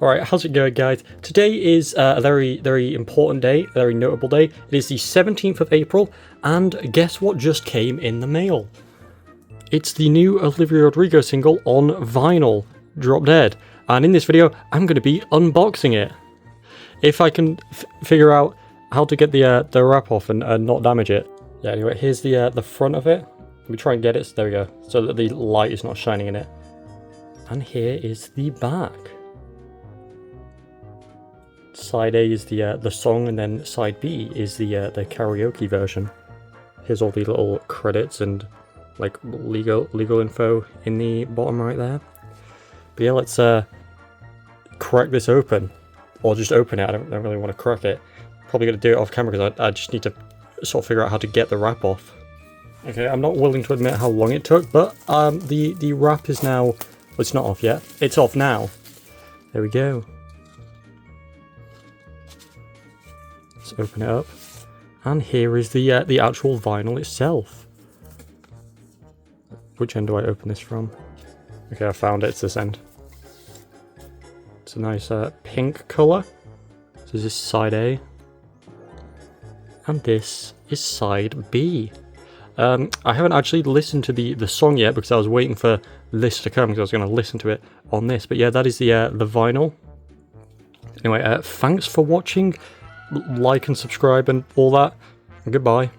Alright, how's it going, guys? Today is a very important day, a very notable day. It is the 17th of April, and guess what just came in the mail? It's the new Olivia Rodrigo single on vinyl, Drop Dead. And in this video, I'm going to be unboxing it. If I can figure out how to get the wrap off and not damage it. Yeah, anyway, here's the front of it. Let me try and get it, there we go, so that the light is not shining in it. And here is the back. Side A is the song, and then side B is the karaoke version. Here's all the little credits and like legal info in the bottom right there. But yeah, let's crack this open, or just open it. I don't really want to crack it. Probably gonna do it off camera because I just need to sort of figure out how to get the wrap off. Okay, I'm not willing to admit how long it took, but the wrap is now. Well, it's not off yet. It's off now. There we go. Let's open it up, and here is the actual vinyl itself. Which end do I open this from? Okay, I found it. It's this end. It's a nice pink color. So this is side A, and this is side B. I haven't actually listened to the song yet because I was waiting for this to come because I was going to listen to it on this. But yeah, that is the vinyl. Anyway, thanks for watching. Like and subscribe and all that. And goodbye.